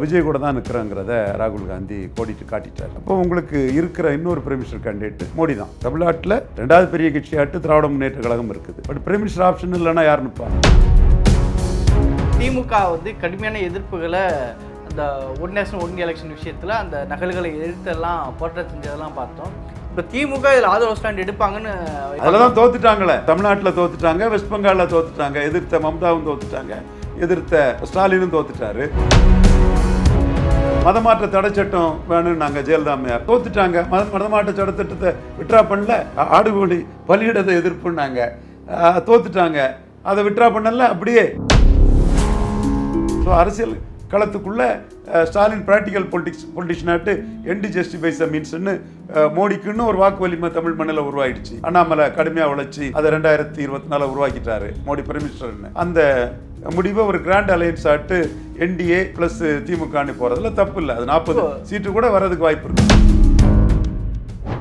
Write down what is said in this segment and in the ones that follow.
விஜய் கூட தான் நிற்கிறேங்கிறத ராகுல் காந்தி கோடிட்டு காட்டிட்டார். அப்போ உங்களுக்கு இருக்கிற இன்னொரு பிரைம் மினிஸ்டர் கேண்டிடேட் மோடி தான். தமிழ்நாட்டில் 2வது பெரிய கட்சியாட்டு திராவிட முன்னேற்ற கழகம் இருக்குது. பட் பிரைம் மினிஸ்டர் ஆப்ஷன் இல்லைன்னா யார் நிற்பா? திமுக வந்து கடுமையான எதிர்ப்புகளை அந்த ஒன் நேஷன் ஒன் எலெக்ஷன் விஷயத்தில் அந்த நகல்களை எதிர்த்தெல்லாம் போராட்டம் செஞ்சதெல்லாம் பார்த்தோம். இப்போ திமுக இதில் ஆதரவு ஸ்டாண்ட் எடுப்பாங்கன்னு அதில் தான் தோத்துட்டாங்களே. தமிழ்நாட்டில் தோத்துட்டாங்க, வெஸ்ட் பெங்காலில் தோத்துட்டாங்க, எதிர்த்த மம்தாவும் தோத்துட்டாங்க, எதிர்த்த ஸ்டாலினும் தோத்துட்டாரு. மதமாற்ற தடை சட்டம் வேணும்னு நாங்கள் ஜெயலலிதா அம்மையார் தோத்துட்டாங்க. மதமாற்ற சட்டத்திட்டத்தை விட்ரா பண்ணல. ஆடுகோடி பலியிடத்தை எதிர்ப்புன்னாங்க, தோத்துட்டாங்க. அதை விட்ரா பண்ணல அப்படியே. ஸோ அரசியல் களத்துக்குள்ள ஸ்டாலின் ப்ராக்டிக்கல் பொலிட்டிஷியனாட்டு என்டி ஜஸ்டிஃபைஸ் மீன்ஸ்னு மோடிக்குன்னு ஒரு வாக்கு வலிமை தமிழ் மண்ணில் உருவாயிடுச்சு. அண்ணாமலை கடுமையாக உழைச்சி அதை 2024 உருவாக்கிட்டாரு மோடி பிரைம் மினிஸ்டர்னு. அந்த முடிவை ஒரு கிராண்ட் அலையன்ஸ் ஆட்டு என்டிஏ பிளஸ் திமுகன்னு போறதுல தப்பு இல்லை. அது 40 சீட்டு கூட வர்றதுக்கு வாய்ப்பு இருக்கு.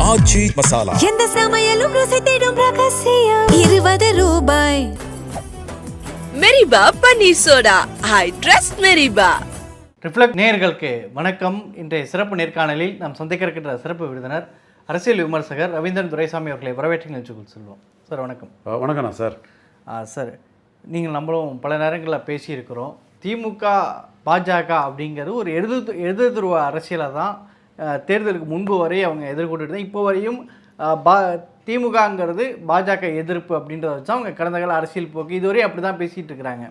ஆச்சி மசாலா எந்த சமையலும் ருசி தேடும் ரகசியம் 20 ரூபாய். மெரிபா பன்னீர் சோடா, ஐ ட்ரஸ்ட் மெரிபா. ரிஃப்ளெக்ட் நேயர்களுக்கு வணக்கம். இன்றைய சிறப்பு நேர்காணலில் நாம் சந்திக்க இருக்கின்ற சிறப்பு விருந்தினர் அரசியல் விமர்சகர் ரவீந்திரன் துரைசாமி அவர்களை வரவேற்று நிகழ்ச்சிக்குள் சொல்லுவோம். சார் வணக்கம். வணக்கம்ண்ணா சார். சார், நீங்கள் நம்மளும் பல நேரங்களில் பேசியிருக்கிறோம். திமுக பாஜக அப்படிங்கிறது ஒரு எழுதுருவ அரசியலாக தான் தேர்தலுக்கு முன்பு வரை அவங்க எதிர்கொண்டு தான் இப்போ வரையும் திமுகங்கிறது பாஜக எதிர்ப்பு அப்படின்றத வச்சு அவங்க கடந்த கால அரசியல் போக்கு இதுவரையும் அப்படி தான் பேசிகிட்டு இருக்கிறாங்க.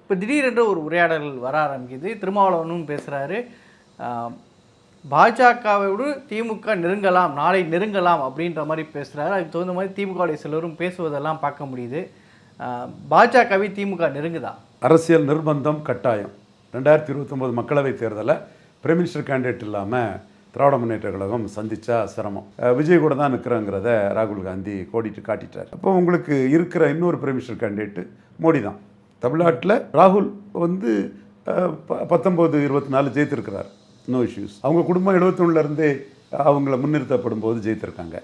இப்போ திடீரென்று ஒரு உரையாடல் வர ஆரம்பிக்குது. திருமாவளவனும் பேசுகிறாரு, பாஜகவோடு திமுக நெருங்கலாம், நாளை நெருங்கலாம் அப்படின்ற மாதிரி பேசுகிறாரு. அதுக்கு தகுந்த மாதிரி திமுகவுடைய சிலரும் பேசுவதெல்லாம் பார்க்க முடியுது. பாஜகவை திமுக நெருங்குதா? அரசியல் நிர்பந்தம் கட்டாயம். 2029 மக்களவைத் தேர்தலில் பிரைம் மினிஸ்டர் கேண்டிடேட் இல்லாமல் திராவிட முன்னேற்ற கழகம் சந்தித்தா சிரமம். விஜய் கூட தான் நிற்கிறேங்கிறத ராகுல் காந்தி கோடிட்டு காட்டிட்டார். அப்போ உங்களுக்கு இருக்கிற இன்னொரு பிரைம் மினிஸ்டர் கேண்டிடேட் மோடி தான். தமிழ்நாட்டில் ராகுல் வந்து 19-24 ஜெயித்திருக்கிறார், நோ இஷ்யூஸ். அவங்க குடும்பம் 71 அவங்கள முன்னிறுத்தப்படும் போது ஜெயித்திருக்காங்க.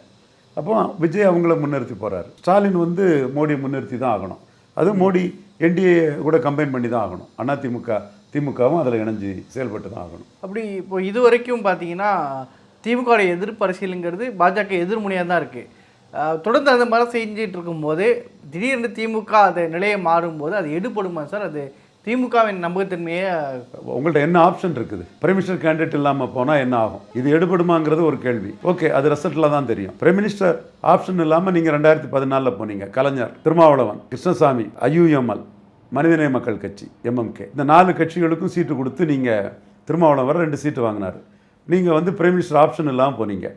அப்போ விஜய் அவங்கள முன்னிறுத்தி போகிறார். ஸ்டாலின் வந்து மோடியை முன்னிறுத்தி தான் ஆகணும். அது மோடி என்டிஏ கூட கம்பைன் பண்ணி தான் ஆகணும். திமுகவும் அதில் இணைஞ்சு செயல்பட்டு தான் ஆகணும். அப்படி இப்போ இது வரைக்கும் பார்த்தீங்கன்னா திமுகவுடைய எதிர்ப்பு அரசியலுங்கிறது பாஜக எதிர்முனையாக தான் இருக்குது. தொடர்ந்து அந்த மாதிரி செஞ்சிட்டு இருக்கும்போது திடீர்னு திமுக அது நிலையை மாறும்போது அது எடுபடுமா சார்? அது திமுகவின் நம்பகத்தன்மையை உங்கள்கிட்ட என்ன ஆப்ஷன் இருக்குது? பிரைம் மினிஸ்டர் கேண்டிடேட் இல்லாமல் போனால் என்ன ஆகும்? இது எடுபடுமாங்கிறது ஒரு கேள்வி. ஓகே, அது ரிசல்ட்டில் தான் தெரியும். பிரைம் மினிஸ்டர் ஆப்ஷன் இல்லாமல் நீங்கள் 2014 போனீங்க. கலைஞர், திருமாவளவன், கிருஷ்ணசாமி, ஐயுஎம்எல், மனிதநேய மக்கள் கட்சி, எம்எம்கே, இந்த 4 கட்சிகளுக்கும் சீட்டு கொடுத்து நீங்கள் திருமாவளவன் 2 சீட்டு வாங்கினார். நீங்கள் வந்து பிரைம் மினிஸ்டர் ஆப்ஷன் இல்லாமல் போனீங்க.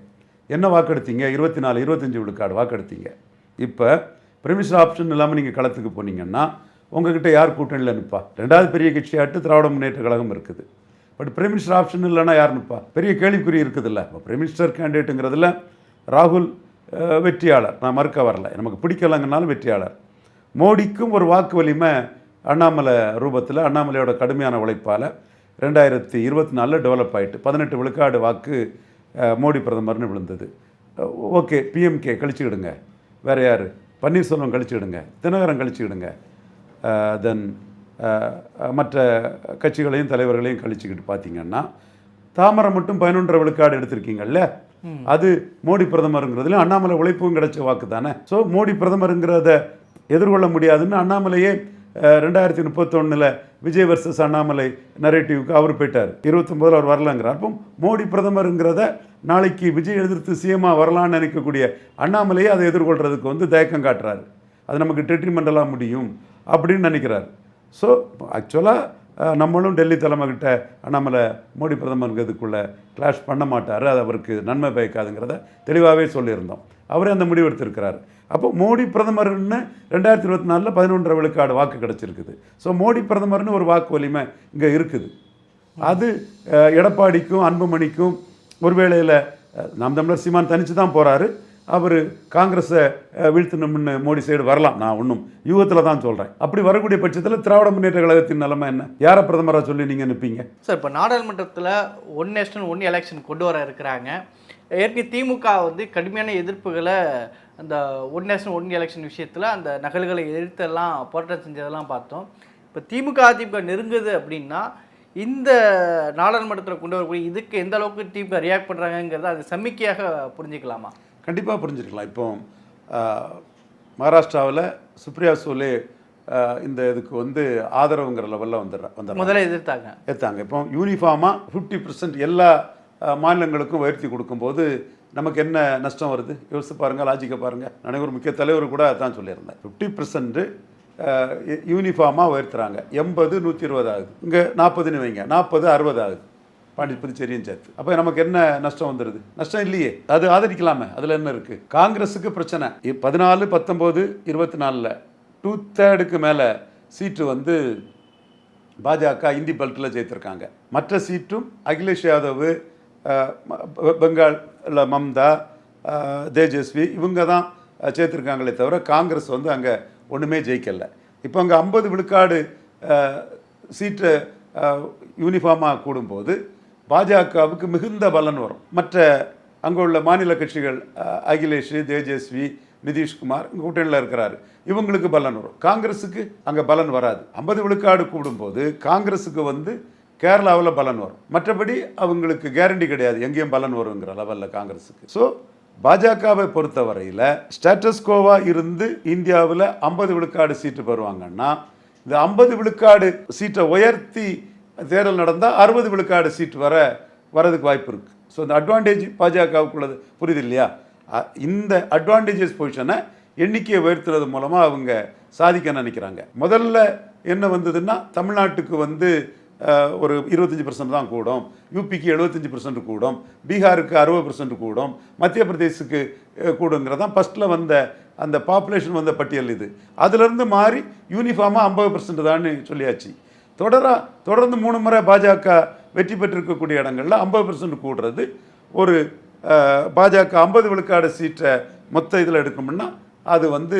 என்ன வாக்கெடுத்தீங்க? 24-25 விழுக்காடு வாக்கெடுத்தீங்க. இப்போ பிரைம் மினிஸ்டர் ஆப்ஷன் இல்லாமல் நீங்கள் களத்துக்கு போனீங்கன்னா உங்ககிட்ட யார் கூட்டணியில் நிற்பா? 2வது பெரிய கட்சியாட்டு திராவிட முன்னேற்ற கழகம் இருக்குது. பட் பிரைம் மினிஸ்டர் ஆப்ஷன் இல்லைன்னா யார் நிற்பா? பெரிய கேள்விக்குறி இருக்குதுல்ல. இப்போ பிரைம் மினிஸ்டர் கேண்டிடேட்டுங்கிறதுல ராகுல் வெற்றியாளர், நான் மறுக்க வரல, நமக்கு பிடிக்கலைங்கனாலும் வெற்றியாளர். மோடிக்கும் ஒரு வாக்கு வலிமை அண்ணாமலை ரூபத்தில், அண்ணாமலையோட கடுமையான உழைப்பால் 2024 டெவலப் ஆகிட்டு 18 விழுக்காடு வாக்கு மோடி பிரதமர்னு விழுந்தது. ஓகே, பிஎம்கே கழிச்சுக்கிடுங்க, வேறு யார்? பன்னீர்செல்வம் கழிச்சுக்கிடுங்க, தினகரன் கழிச்சுக்கிடுங்க, தென் மற்ற கட்சிகளையும் தலைவர்களையும் கழிச்சுக்கிட்டு பார்த்தீங்கன்னா தாமரை மட்டும் 11 விழுக்காடு எடுத்திருக்கீங்கல்ல. அது மோடி பிரதமருங்கிறதுல அண்ணாமலை உழைப்பும் கிடைச்ச வாக்கு தானே. ஸோ மோடி பிரதமருங்கிறத எதிர்கொள்ள முடியாதுன்னு அண்ணாமலையே 2031 விஜய் வர்சஸ் அண்ணாமலை நரேட்டிவ்க்கு அவர் போயிட்டார். 29 அவர் வரலங்கிறார். அப்போ மோடி பிரதமருங்கிறத நாளைக்கு விஜய் எதிர்த்து சிஎம்மா வரலான்னு நினைக்கக்கூடிய அண்ணாமலையே அதை எதிர்கொள்கிறதுக்கு வந்து தயக்கம் காட்டுறாரு. அது நமக்கு டெட்ரிமெண்டலாக முடியும் அப்படின்னு நினைக்கிறார். ஸோ ஆக்சுவலாக நம்மளும் டெல்லி தலைமைக்கிட்ட அண்ணாமலை மோடி பிரதமருங்கிறதுக்குள்ளே கிளாஷ் பண்ண மாட்டார், அது அவருக்கு நன்மை பயக்காதுங்கிறத தெளிவாகவே சொல்லியிருந்தோம். அவரே அந்த முடிவு எடுத்திருக்கிறார். அப்போ மோடி பிரதமர்னு 2024 11 விழுக்காடு வாக்கு கிடச்சிருக்குது. ஸோ மோடி பிரதமர்னு ஒரு வாக்கு வலிமை இங்கே இருக்குது. அது எடப்பாடிக்கும் அன்புமணிக்கும் ஒரு வேளையில் நாம் தமிழர் சீமான் தனித்து தான் போகிறாரு. அவர் காங்கிரஸை வீழ்த்தணும்னு மோடி சைடு வரலாம், நான் ஒன்றும் யூகத்தில் தான் சொல்கிறேன். அப்படி வரக்கூடிய பட்சத்தில் திராவிட முன்னேற்ற கழகத்தின் நிலைமை என்ன? யாரை பிரதமராக சொல்லி நீங்கள் நிற்பீங்க சார்? இப்போ நாடாளுமன்றத்தில் ஒன் நேஷனல் ஒன் எலெக்ஷன் கொண்டு வர இருக்கிறாங்க. ஏற்கனவே திமுக வந்து கடுமையான எதிர்ப்புகளை அந்த ஒன் நேஷனல் ஒன் எலெக்ஷன் விஷயத்தில் அந்த நகல்களை எதிர்த்தெல்லாம் போராட்டம் செஞ்சதெல்லாம் பார்த்தோம். இப்போ திமுக அதிமுக நெருங்குது அப்படின்னா இந்த நாடாளுமன்றத்தில் கொண்டு வரக்கூடிய இதுக்கு எந்த அளவுக்கு டீம் ரியாக்ட் பண்ணுறாங்கிறத அது சமிக்கையாக புரிஞ்சுக்கலாமா? கண்டிப்பாக புரிஞ்சுக்கலாம். இப்போ மகாராஷ்டிராவில் சுப்ரியா சூலே இந்த இதுக்கு வந்து ஆதரவுங்கிற லெவலில் வந்துடுறாங்க. முதல்ல எதிர்த்தாங்க. இப்போ யூனிஃபார்மாக 50% எல்லா மாநிலங்களுக்கும் உயர்த்தி கொடுக்கும்போது நமக்கு என்ன நஷ்டம் வருது? யோசிச்சு பாருங்கள், லாஜிக்கை பாருங்கள். நான் ஒரு முக்கிய தலைவர் கூட அதான் சொல்லியிருந்தேன். 50% யூனிஃபார்மாக உயர்த்துறாங்க. 80 120 ஆகுது. இங்கே 40ன்னு வைங்க, 40 60 ஆகுது. புதுச்சேரியும் சேர்த்து. அப்போ நமக்கு என்ன நஷ்டம் வந்துடுது? நஷ்டம் இல்லையே, அது ஆதரிக்கலாமே. அதில் என்ன இருக்குது? காங்கிரஸுக்கு பிரச்சனை 14 19 24 2/3 மேலே சீட்டு வந்து பாஜக இந்தி பெல்ட்டில் ஜெயித்திருக்காங்க. மற்ற சீட்டும் அகிலேஷ் யாதவ், பெங்காலில் மம்தா, தேஜஸ்வி இவங்க தான் சேர்த்துருக்காங்களே தவிர காங்கிரஸ் வந்து அங்கே ஒன்றுமே ஜெயிக்கலை. இப்போ அங்கே 50 விழுக்காடு சீட்டு யூனிஃபார்மாக கூடும்போது பாஜகவுக்கு மிகுந்த பலன் வரும். மற்ற அங்கே உள்ள மாநில கட்சிகள் அகிலேஷ், தேஜஸ்வி, நிதிஷ்குமார் கூட்டணியில் இருக்கிறாரு, இவங்களுக்கு பலன் வரும். காங்கிரஸுக்கு அங்கே பலன் வராது. 50 விழுக்காடு கூடும்போது காங்கிரஸுக்கு வந்து கேரளாவில் பலன் வரும். மற்றபடி அவங்களுக்கு கேரண்டி கிடையாது எங்கேயும் பலன் வருங்கிற லெவலில் காங்கிரஸுக்கு. ஸோ பாஜகவை பொறுத்தவரையில் ஸ்டேட்டஸ்கோவாக இருந்து இந்தியாவில் 50 விழுக்காடு சீட்டு பெறுவாங்கன்னா இந்த 50 விழுக்காடு சீட்டை உயர்த்தி தேர்தல் நடந்தால் 60 விழுக்காடு சீட்டு வரதுக்கு வாய்ப்பு இருக்குது. ஸோ இந்த அட்வான்டேஜ் பாஜகவுக்குள்ளது, புரியுது இல்லையா? இந்த அட்வான்டேஜஸ் பொசிஷனை எண்ணிக்கையை உயர்த்துறது மூலமாக அவங்க சாதிக்க நினைக்கிறாங்க. முதல்ல என்ன வந்ததுன்னா தமிழ்நாட்டுக்கு வந்து ஒரு 25% தான் கூடும், யூபிக்கு 75% கூடும், பீகாருக்கு 60% கூடும், மத்திய பிரதேசுக்கு கூடுங்கிறதான் ஃபஸ்ட்டில் வந்த அந்த பாப்புலேஷன் வந்த பட்டியல் இது. அதிலிருந்து மாறி யூனிஃபார்மாக 50% தான் சொல்லியாச்சு. தொடர்ந்து 3 முறை பாஜக வெற்றி பெற்றிருக்கக்கூடிய இடங்களில் 50% கூடுறது ஒரு பாஜக 50 விழுக்காடு சீட்டை மொத்த இதில் எடுக்கணும்னா அது வந்து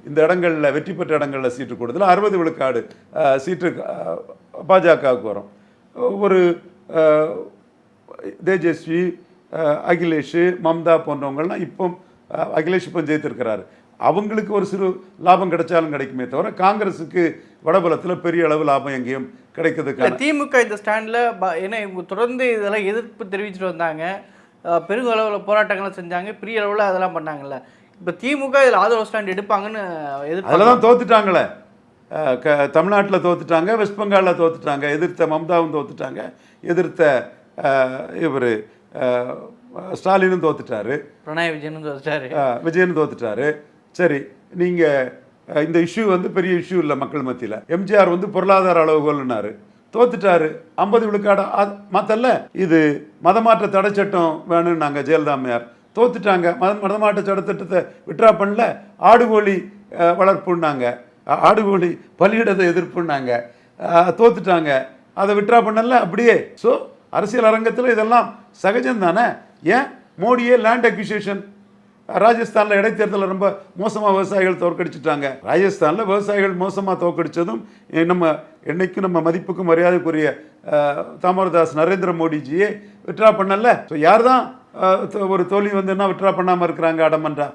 இந்த இடங்களில் வெற்றி பெற்ற இடங்களில் சீட்டு கூடுதல் 60 விழுக்காடு சீட்டு பாஜகவுக்கு வரும். ஒரு தேஜஸ்வி, அகிலேஷ், மம்தா போன்றவங்கள்லாம் இப்போ அகிலேஷ் இப்போ ஜெயித்திருக்கிறாரு. அவங்களுக்கு ஒரு சிறு லாபம் கிடைச்சாலும் கிடைக்குமே தவிர காங்கிரஸுக்கு வடபலத்தில் பெரிய அளவு லாபம் எங்கேயும் கிடைக்கிறதுக்கு. திமுக இந்த ஸ்டாண்டில் ஏன்னா இவங்க தொடர்ந்து இதெல்லாம் எதிர்ப்பு தெரிவிச்சுட்டு வந்தாங்க, பெரும் அளவில் போராட்டங்களும் செஞ்சாங்க, பெரிய அளவில் அதெல்லாம் பண்ணாங்கல்ல. இப்போ திமுக இதில் ஆதரவு ஸ்டாண்ட் எடுப்பாங்கன்னு அதில் தான் தோத்துட்டாங்களே. தமிழ்நாட்டில் தோத்துட்டாங்க, வெஸ்ட் பெங்காலில் தோத்துட்டாங்க, எதிர்த்த மம்தாவும் தோத்துட்டாங்க, எதிர்த்த இவர் ஸ்டாலினும் தோத்துட்டாரு, பினராயி விஜயனும் தோத்துட்டாரு. சரி, நீங்கள் இந்த இஷ்யூ வந்து பெரிய இஷ்யூ இல்லை மக்கள் மத்தியில். எம்ஜிஆர் வந்து பொருளாதார அளவுகோல்னாரு, தோத்துட்டாரு. 50 விழுக்காடு மாத்தல்ல. இது மதமாற்ற தடை சட்டம் வேணும்னு நாங்கள் ஜெயலலிதாமையார் தோத்துட்டாங்க. மதமாற்ற சட்டத்திட்டத்தை விட்ரா பண்ணல. ஆடுகோழி வளர்ப்புன்னாங்க, ஆடுகோழி பலியிடத்தை எதிர்ப்புன்னாங்க, தோத்துட்டாங்க. அதை விட்ரா பண்ணல அப்படியே. ஸோ அரசியல் அரங்கத்தில் இதெல்லாம் சகஜம் தானே. ஏன் மோடியே லேண்ட் அக்யூசியேஷன் ராஜஸ்தானில் இடைத்தேர்தலில் ரொம்ப மோசமாக விவசாயிகள் தோற்கடிச்சிட்டாங்க. ராஜஸ்தானில் விவசாயிகள் மோசமாக தோற்கடித்ததும் நம்ம என்னைக்கும் நம்ம மதிப்புக்கும் மரியாதைக்குரிய தாமரதாஸ் நரேந்திர மோடிஜியே விட்ரா பண்ணல. ஸோ யார் தான் ஒரு தோல்வி வந்துன்னா விட்ரா பண்ணாமல் இருக்கிறாங்க அடமன்றா.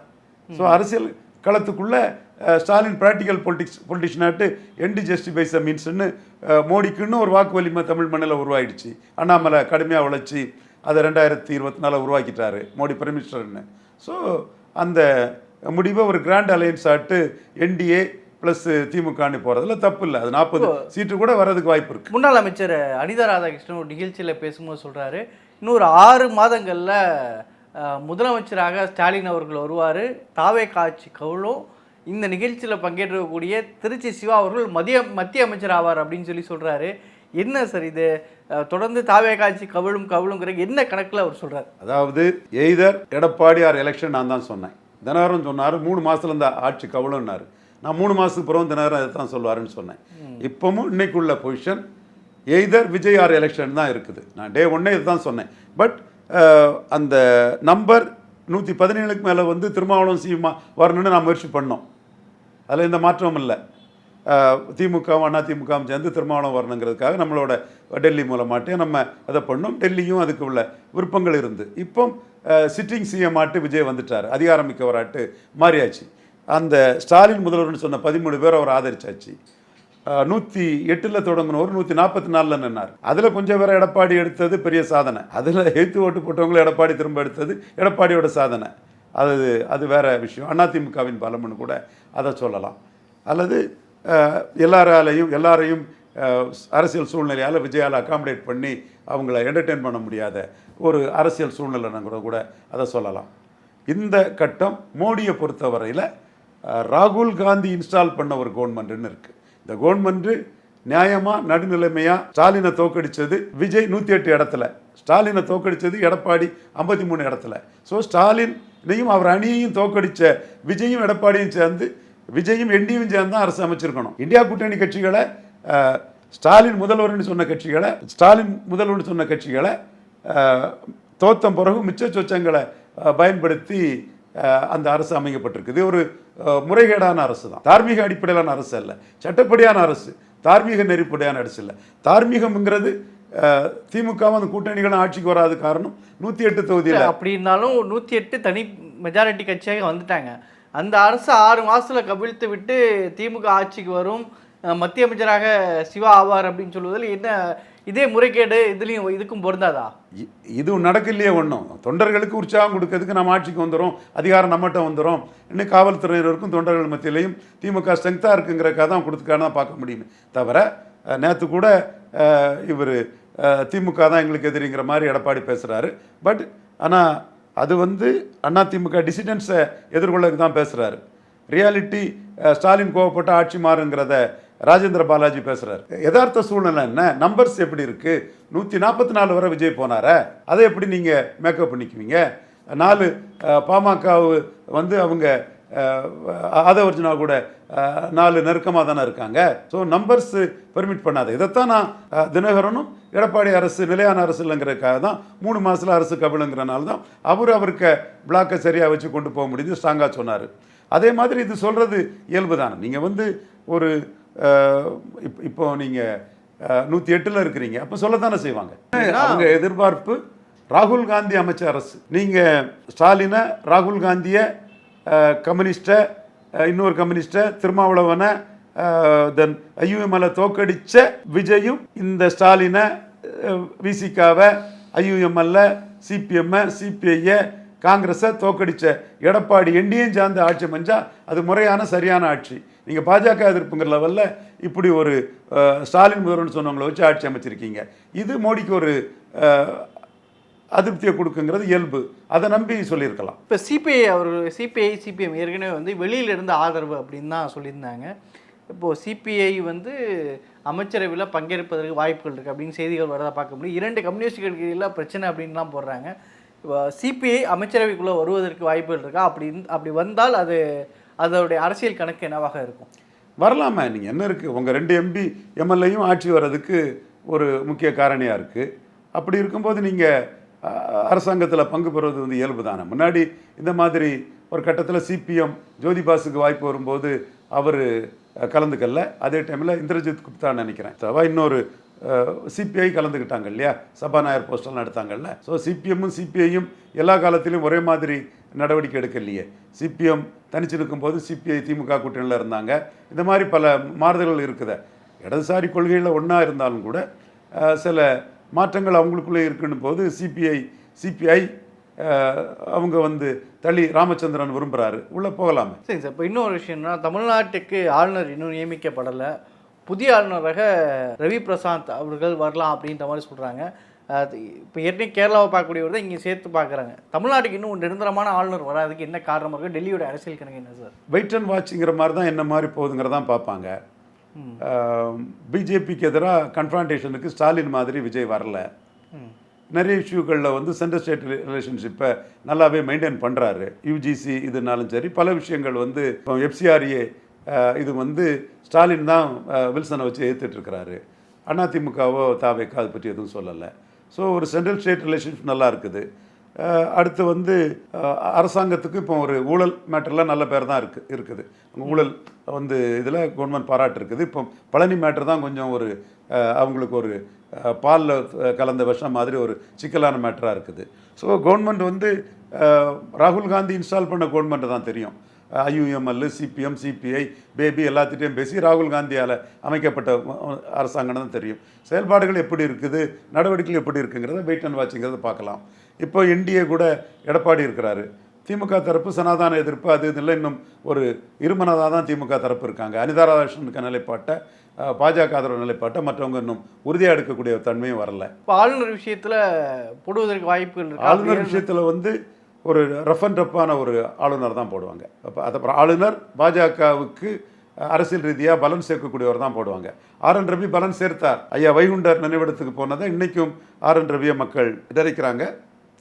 ஸோ அரசியல் களத்துக்குள்ளே ஸ்டாலின் ப்ராக்டிக்கல் பொலிட்டிஷியனாட்டு என்டி ஜஸ்டிஃபைஸ் மீன்ஸ்ன்னு மோடிக்குன்னு ஒரு வாக்கு வலிமை தமிழ் மண்ணில் உருவாயிடுச்சு. அண்ணாமலை கடுமையாக உழைச்சி அதை 2024 உருவாக்கிட்டாரு மோடி பிரைம் மினிஸ்டர்னு. ஸோ அந்த முடிவை ஒரு கிராண்ட் அலையன்ஸ் ஆட்டு என்டிஏ ப்ளஸ் திமுகன்னு போகிறதுல தப்பு இல்லை. அது 40 சீட்டு கூட வர்றதுக்கு வாய்ப்பு இருக்குது. முன்னாள் அமைச்சர் அனிதா ராதாகிருஷ்ணன் ஒரு நிகழ்ச்சியில் பேசும்போது சொல்கிறாரு, இன்னொரு 6 மாதங்களில் முதலமைச்சராக ஸ்டாலின் அவர்கள் வருவார், தாவே காட்சி கவுளும் இந்த நிகழ்ச்சியில் பங்கேற்கக்கூடிய திருச்சி சிவா அவர்கள் மத்திய அமைச்சர் ஆவார் அப்படின்னு சொல்கிறாரு. என்ன சார் இது? தொடர்ந்து தாவே காட்சி கவுளுங்கிற என்ன கணக்கில் அவர் சொல்கிறார்? அதாவது எய்தர் எடப்பாடி ஆர் எலெக்ஷன் நான் தான் சொன்னேன். தினகரன் சொன்னார் 3 மாதத்துல இந்த ஆட்சி கவுளுன்னாரு. நான் 3 மாதத்துக்கு பிறகு தினகரன் அதை தான் சொல்லுவாருன்னு சொன்னேன். இப்போவும் இன்னைக்குள்ள position either Vijay or election தான் இருக்குது. நான் டே 1 இது தான் சொன்னேன். பட் அந்த நம்பர் 117க்கு மேலே வந்து திருமாவளவன் சிஎம்மா வரணும்னு நான் முயற்சி பண்ணோம். அதில் எந்த மாற்றமும் இல்லை. திமுகவும் அண்ணா திமுகவும் சேர்ந்து திருமாவளவன் வரணுங்கிறதுக்காக நம்மளோட டெல்லி மூலமாட்டே நம்ம அதை பண்ணோம். டெல்லியும் அதுக்கு உள்ள விருப்பங்கள் இருந்து இப்போ சிட்டிங் சிஎம் ஆட்டு விஜய் வந்துட்டார், அதிகாரமிக்கவராட்டு மாறியாச்சு. அந்த ஸ்டாலின் முதல்வர்னு சொன்ன 13 பேர் அவர் ஆதரிச்சாச்சு. 108 தொடங்கினவர் 144 நின்னார். அதில் கொஞ்சம் வேற எடப்பாடி எடுத்தது பெரிய சாதனை. அதில் எய்த்து ஓட்டு போட்டவங்களும் எடப்பாடி திரும்ப எடுத்தது எடப்பாடியோட சாதனை. அது வேற விஷயம். அதிமுகவின் பலம்னு கூட அதை சொல்லலாம். அல்லது எல்லாரையும் அரசியல் சூழ்நிலையால் விஜயால் அகாமடேட் பண்ணி அவங்கள என்டர்டெயின் பண்ண முடியாத ஒரு அரசியல் சூழ்நிலைன்னு கூட அதை சொல்லலாம். இந்த கட்டம் மோடியை பொறுத்தவரையில் ராகுல் காந்தி இன்ஸ்டால் பண்ண ஒரு கவர்மெண்ட்னு இருக்குது. இந்த கவர்மெண்ட்டு நியாயமாக நடுநிலைமையாக ஸ்டாலினை தோக்கடித்தது விஜய் 108 இடத்துல, ஸ்டாலினை தோக்கடித்தது எடப்பாடி 53 இடத்துல. ஸோ ஸ்டாலினையும் அவர் அணியையும் தோக்கடித்த விஜயும் எடப்பாடியும் சேர்ந்து விஜயும் என்டியும் சேர்ந்து தான் அரசு அமைச்சிருக்கணும். இந்தியா கூட்டணி கட்சிகளை ஸ்டாலின் முதல்வர்னு சொன்ன கட்சிகளை தோத்த பிறகு மிச்ச சொச்சங்களை பயன்படுத்தி அந்த அரசு அமைக்கப்பட்டிருக்குது. ஒரு முறைகேடான அரசு தான். தார்மீக அடிப்படையிலான அரசு அல்ல, சட்டப்படியான அரசு, தார்மீக நெறிப்படியான அரசு இல்லை. தார்மீகம்ங்கிறது திமுக அந்த கூட்டணிகளும் ஆட்சிக்கு வராது காரணம் 108 தொகுதியில். அப்படி இருந்தாலும் 108 தனி மெஜாரிட்டி கட்சியாக வந்துட்டாங்க. அந்த அரசு 6 மாதத்தில் கவிழ்த்து விட்டு திமுக ஆட்சிக்கு வரும், மத்திய அமைச்சராக சிவா ஆவார் அப்படின்னு சொல்வதில் என்ன இதே முறைகேடு இதுக்கும் பொருந்தாதா? இதுவும் நடக்கலையே. ஒன்றும் தொண்டர்களுக்கு உற்சாகம் கொடுக்கறதுக்கு நம்ம ஆட்சிக்கு வந்துடும், அதிகாரம் நம்மகிட்ட வந்துடும், இன்னும் காவல்துறையினருக்கும் தொண்டர்கள் மத்தியிலையும் திமுக ஸ்ட்ரென்த்தாக இருக்குங்கிறக்காக தான் கொடுத்துக்கான தான் பார்க்க முடியுமே தவிர, நேற்று கூட இவர் திமுக தான் எங்களுக்கு எதிரிங்கிற மாதிரி எடப்பாடி பேசுகிறாரு. பட் ஆனால் அது அதிமுக டிசிடென்ட்ஸை எதிர்கொள்ளக்கு தான் பேசுகிறாரு. ரியாலிட்டி ஸ்டாலின் கோவப்பட்ட ஆட்சி மாறுங்கிறத ராஜேந்திர பாலாஜி பேசுகிறார். யதார்த்த சூழ்நிலை என்ன, நம்பர்ஸ் எப்படி இருக்குது? 144 வரை விஜய் போனார, அதை எப்படி நீங்கள் மேக்கப் பண்ணிக்குவீங்க? 4 பாமக அவங்க ஆதவர்ஜுனா கூட 4 நெருக்கமாக தானே இருக்காங்க. ஸோ நம்பர்ஸ் பெர்மிட் பண்ணாது. இதைத்தான் நான் தினகரனும் எடப்பாடி அரசு நிலையான அரசு இல்லைங்கிறதுக்காக தான் 3 மாதத்தில் அரசு கவிழுங்கிறனால தான் அவருக்கு பிளாக்கை சரியாக வச்சு கொண்டு போக முடியுது ஸ்ட்ராங்காக சொன்னார். அதே மாதிரி இது சொல்கிறது இயல்பு தானே. நீங்கள் ஒரு இப்போ நீங்கள் 108 இருக்கிறீங்க, அப்போ சொல்லத்தானே செய்வாங்க. அவங்க எதிர்பார்ப்பு ராகுல் காந்தி அமைச்ச அரசு. நீங்கள் ஸ்டாலினை, ராகுல் காந்தியை, கம்யூனிஸ்ட்டை, இன்னொரு கம்யூனிஸ்ட்டை, திருமாவளவனை, தென் ஐயுஎம்எல்ல தோக்கடித்த விஜயும் இந்த ஸ்டாலினை, விசிகாவை, ஐயுஎம்எல்ல, சிபிஎம்மை, சிபிஐயை, காங்கிரஸை தோக்கடித்த எடப்பாடி என்டியும் சேர்ந்து ஆட்சி அமைஞ்சா அது முறையான சரியான ஆட்சி. நீங்கள் பாஜக எதிர்ப்புங்கிற லெவலில் இப்படி ஒரு ஸ்டாலின் முதல்வர்னு சொன்னவங்களை வச்சு ஆட்சி அமைச்சிருக்கீங்க. இது மோடிக்கு ஒரு அதிருப்தியை கொடுக்குங்கிறது இயல்பு. அதை நம்பி சொல்லியிருக்கலாம். இப்போ சிபிஐ சிபிஎம் ஏற்கனவே வெளியிலிருந்து ஆதரவு அப்படின்னு தான் சொல்லியிருந்தாங்க. இப்போது சிபிஐ அமைச்சரவையில் பங்கேற்பதற்கு வாய்ப்புகள் இருக்குது அப்படின்னு செய்திகள் வரதாக பார்க்க முடியும். 2 கம்யூனிஸ்டுகளுக்கு எல்லாம் பிரச்சனை அப்படின்லாம் போடுறாங்க. இப்போ சிபிஐ அமைச்சரவைக்குள்ளே வருவதற்கு வாய்ப்புகள் இருக்கா? அப்படி வந்தால் அதோடைய அரசியல் கணக்கு என்னவாக இருக்கும்? வரலாமா? நீங்கள் என்ன இருக்குது, உங்கள் 2 எம்பி எம்எல்ஏயும் ஆட்சி வர்றதுக்கு ஒரு முக்கிய காரணியாக இருக்குது. அப்படி இருக்கும்போது நீங்கள் அரசாங்கத்தில் பங்கு பெறுவது இயல்பு தானே. முன்னாடி இந்த மாதிரி ஒரு கட்டத்தில் சிபிஎம் ஜோதிபாசுக்கு வாய்ப்பு வரும்போது அவர் கலந்துக்கல. அதே டைமில் இந்திரஜித் குப்தா நினைக்கிறேன் இன்னொரு சிபிஐ கலந்துக்கிட்டாங்க இல்லையா, சபாநாயகர் போஸ்டெல்லாம் எடுத்தாங்கல்ல. ஸோ சிபிஎம்மும் சிபிஐயும் எல்லா காலத்திலையும் ஒரே மாதிரி நடவடிக்கை எடுக்கலையே. சிபிஎம் தனிச்சு இருக்கும்போது சிபிஐ திமுக கூட்டணியில் இருந்தாங்க. இந்த மாதிரி பல மாறுதல்கள் இருக்குது. இடதுசாரி கொள்கையில் ஒன்றா இருந்தாலும் கூட சில மாற்றங்கள் அவங்களுக்குள்ளே இருக்குன்னு போது சிபிஐ அவங்க தளி ராமச்சந்திரன் விரும்புகிறாரு, உள்ளே போகலாமே. சரி சார், இப்போ இன்னொரு விஷயம்னா தமிழ்நாட்டுக்கு ஆளுநர் இன்னும் நியமிக்கப்படலை. புதிய ஆளுநராக ரவி பிரசாந்த் அவர்கள் வரலாம் அப்படின்ற மாதிரி சொல்கிறாங்க. இப்போ ஏற்கனவே கேரளாவை பார்க்கக்கூடியவர் தான் இங்கே சேர்த்து பார்க்குறாங்க. தமிழ்நாட்டுக்கு இன்னும் நிரந்தரமான ஆளுநர் வராதுக்கு என்ன காரணமாக இருக்குது? டெல்லியோட அரசியல் கணக்கு என்ன சார்? வெயிட் அண்ட் வாட்சிங்கிற மாதிரி தான் என்ன மாதிரி போகுதுங்கிறதான் பார்ப்பாங்க. பிஜேபிக்கு எதிராக கன்ஃபரன்டேஷனுக்கு ஸ்டாலின் மாதிரி விஜய் வரல. நிறைய இஷ்யூக்களில் சென்ட்ரல் ஸ்டேட் ரிலேஷன்ஷிப்பை நல்லாவே மெயின்டைன் பண்ணுறாரு. யூஜிசி இதுனாலும் சரி, பல விஷயங்கள் இப்போ எஃப்சிஆர்ஏ இது ஸ்டாலின் தான் வில்சனை வச்சு ஏற்றுட்ருக்கிறாரு. அதிமுகவோ தாவேக்கோ அதை பற்றி எதுவும் சொல்லலை. ஸோ ஒரு சென்ட்ரல் ஸ்டேட் ரிலேஷன்ஷிப் நல்லா இருக்குது. அடுத்து அரசாங்கத்துக்கு இப்போ ஒரு ஊழல் மேட்டர்லாம் நல்ல பேர் தான் இருக்குது. ஊழல் இதில் கவர்மெண்ட் பாராட்டு இருக்குது. இப்போ பழனி மேட்டர் தான் கொஞ்சம் ஒரு அவங்களுக்கு ஒரு பாலில் கலந்த விஷம் மாதிரி ஒரு சிக்கலான மேட்டராக இருக்குது. ஸோ கவர்மெண்ட் ராகுல் காந்தி இன்ஸ்டால் பண்ண கவர்மெண்ட்டு தான் தெரியும். IUML, CPM, CPI, பேபி எல்லாத்திட்டையும் பேசி ராகுல் காந்தியால் அமைக்கப்பட்ட அரசாங்கம் தான் தெரியும். செயல்பாடுகள் எப்படி இருக்குது, நடவடிக்கைகள் எப்படி இருக்குங்கிறத வெயிட் அண்ட் வாட்சிங்கிறத பார்க்கலாம். இப்போ NDA கூட எடப்பாடி இருக்கிறாரு. திமுக தரப்பு சனாதான எதிர்ப்பு அது இதில் இன்னும் ஒரு இருமனதாக தான் திமுக தரப்பு இருக்காங்க. அனிதா ராதாகிருஷ்ணனுக்கு நிலைப்பாட்டை, பாஜக ஆதரவு நிலைப்பாட்டை மற்றவங்க இன்னும் உறுதியாக எடுக்கக்கூடிய தன்மையும் வரல. இப்போ ஆளுநர் விஷயத்தில் போடுவதற்கு வாய்ப்புகள் இருக்கு. ஆளுநர் விஷயத்தில் வந்து ஒரு ரஃப் அண்ட் டப்பான ஒரு ஆளுநர் தான் போடுவாங்க. அப்போ அது ஆளுநர் பாஜகவுக்கு அரசியல் ரீதியாக பலன் சேர்க்கக்கூடியவர் தான் போடுவாங்க. RN ரவி பலன் சேர்த்தார். ஐயா வைகுண்டர் நினைவிடத்துக்கு போனதை இன்றைக்கும் RN ரவியை மக்கள் விதரிக்கிறாங்க.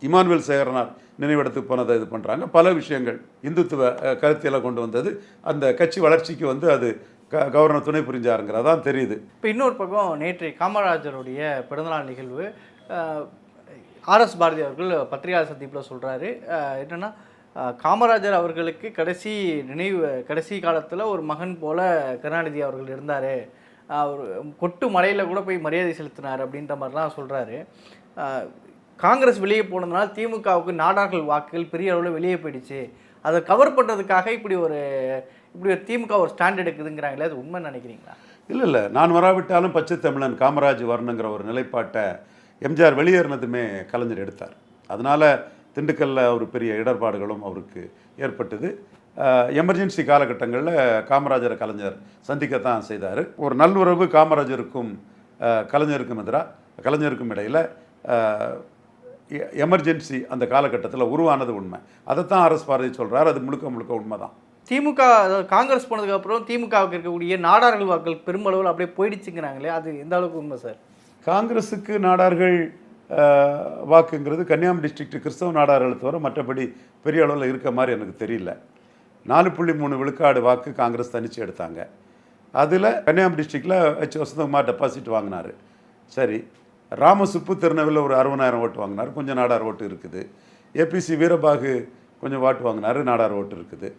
இமானுவேல் சேகரனார் நினைவிடத்துக்கு போனதை இது பண்ணுறாங்க. பல விஷயங்கள் இந்துத்துவ கருத்தியலை கொண்டு வந்தது. அந்த கட்சி வளர்ச்சிக்கு வந்து அது கவர்னர் துணை புரிஞ்சாருங்கிறதான் தெரியுது. இப்போ இன்னொரு பக்கம் நேற்று காமராஜருடைய பிறந்தநாள் நிகழ்வு, RS பாரதி அவர்கள் பத்திரிகையாளர் சந்திப்பில் சொல்கிறாரு என்னென்னா, காமராஜர் அவர்களுக்கு கடைசி காலத்தில் ஒரு மகன் போல கருணாநிதி அவர்கள் இருந்தார், அவர் கொட்டு மலையில் கூட போய் மரியாதை செலுத்தினார் அப்படின்ற மாதிரிலாம் சொல்கிறாரு. காங்கிரஸ் வெளியே போனதுனால திமுகவுக்கு நாடார்கள் வாக்குகள் பெரிய அளவில் வெளியே போயிடுச்சு, அதை கவர் பண்ணுறதுக்காக இப்படி ஒரு திமுக ஒரு ஸ்டாண்ட் எடுக்குதுங்கிறாங்களே, அது உண்மை நினைக்கிறீங்களா? இல்லை, நான் வராவிட்டாலும் பச்சை தமிழன் காமராஜ் வரணுங்கிற ஒரு நிலைப்பாட்டை எம்ஜிஆர் வெளியேறினதுமே கலைஞர் எடுத்தார். அதனால் திண்டுக்கல்லில் ஒரு பெரிய இடர்பாடுகளும் அவருக்கு ஏற்பட்டது. எமர்ஜென்சி காலகட்டங்களில் காமராஜரை கலைஞர் சந்திக்கத்தான் செய்தார். ஒரு நல்லுறவு காமராஜருக்கும் கலைஞருக்கும் இடையில் எமர்ஜென்சி அந்த காலகட்டத்தில் உருவானது உண்மை. அதைத்தான் RS பாரதி சொல்கிறார். அது முழுக்க உண்மை தான். திமுக காங்கிரஸ் போனதுக்கப்புறம் திமுகவுக்கு இருக்கக்கூடிய நாடார்கள் வாக்குகள் பெருமளவில் அப்படியே போயிடுச்சுங்கிறாங்களே, அது எந்த அளவுக்கு உண்மை சார்? காங்கிரஸுக்கு நாடார்கள் வாக்குங்கிறது கன்னியாகுமரி டிஸ்ட்ரிக்ட் கிறிஸ்தவ நாடார்களை தவிர மற்றபடி பெரிய அளவில் இருக்க மாதிரி எனக்கு தெரியல. 4.3 விழுக்காடு வாக்கு காங்கிரஸ் தனிச்சு எடுத்தாங்க. அதில் கன்னியாகுமரி டிஸ்ட்ரிக்டில் வசந்தகுமார் டெபாசிட் வாங்கினார். சரி, ராமசுப்பு திருநெல்வேலியில் ஒரு 60,000 ஓட்டு வாங்கினார், கொஞ்சம் நாடார் ஓட்டு இருக்குது. APC வீரபாகு கொஞ்சம் வாட்டு வாங்கினார், நாடார் ஓட்டு இருக்குது.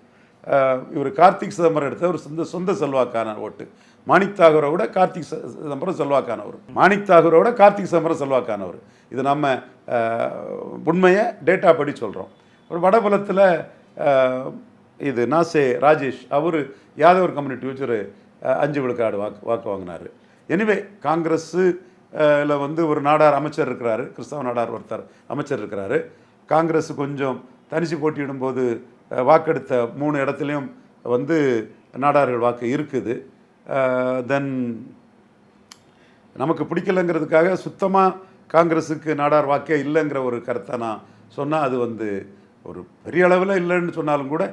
இவர் கார்த்திக் சிதம்பரம் எடுத்த ஒரு சொந்த செல்வாக்கான ஓட்டு. மாணிக் தாகூரை விட கார்த்திக் சிதம்பரம் செல்வாக்கானவர். மாணிக் தாகூரை விட கார்த்திக் சிதம்பரம் செல்வாக்கானவர். இது நம்ம உண்மையை டேட்டா படி சொல்கிறோம். ஒரு வடபுலத்தில் இது நாசே ராஜேஷ், அவர் யாதவர் கம்யூனிட்டி வச்சு ஒரு 5 விழுக்காடு வாக்கு வாங்கினார். எனிவே காங்கிரஸு வந்து ஒரு நாடார் அமைச்சர் இருக்கிறாரு, கிறிஸ்தவ நாடார் ஒருத்தர் அமைச்சர் இருக்கிறாரு. காங்கிரஸ் கொஞ்சம் தனிச்சு போட்டியிடும்போது வாக்கெடுத்த 3 இடத்துலையும் வந்து நாடார்கள் வாக்கு இருக்குது. தென் நமக்கு பிடிக்கலைங்கிறதுக்காக சுத்தமாக காங்கிரஸுக்கு நாடார் வாக்கே இல்லைங்கிற ஒரு கருத்தை நான் சொன்னால் அது வந்து ஒரு பெரிய அளவில் இல்லைன்னு சொன்னாலும் கூட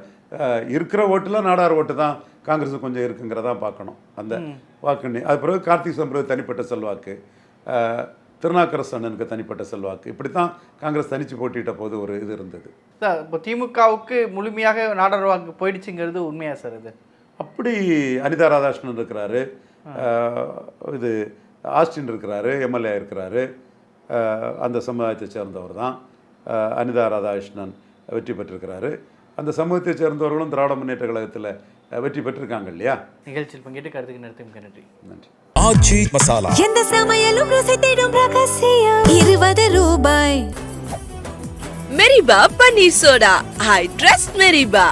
இருக்கிற ஓட்டில் நாடார் ஓட்டு தான் காங்கிரஸுக்கு கொஞ்சம் இருக்குங்கிறதான் பார்க்கணும். அந்த வாக்கு அது பிறகு கார்த்திக் சிதம்பரம் தனிப்பட்ட செல்வாக்கு, திருநாக்கரசு தனிப்பட்ட செல்வாக்கு, இப்படி தான் காங்கிரஸ் தனிச்சு போட்டியிட்ட போது ஒரு இது இருந்தது. சார், இப்போ திமுகவுக்கு முழுமையாக நாடார் வாக்கு போயிடுச்சுங்கிறது உண்மையா சார்? இது அப்படி அனிதா ராதாகிருஷ்ணன் இருக்கிறாரு, இது ஆஸ்டின் இருக்கிறாரு, MLA இருக்கிறாரு, அந்த சமுதாயத்தை சேர்ந்தவர் தான். அனிதா ராதாகிருஷ்ணன் வெற்றி பெற்றிருக்கிறாரு. அந்த சமூகத்தை சேர்ந்தவர்களும் திராவிட முன்னேற்ற கழகத்தில் வெற்றி பெற்றிருக்காங்க இல்லையா? நிகழ்ச்சியில் பங்கேற்று கருத்துக்கு நிறுத்தும் நன்றி. நன்றி. ஆச்சி மசாலா எந்த சமையலும் ருசி தேடும் ரகசியம் 20 ரூபாய். மெரிபா பன்னீர் சோடா. I trust Meriba.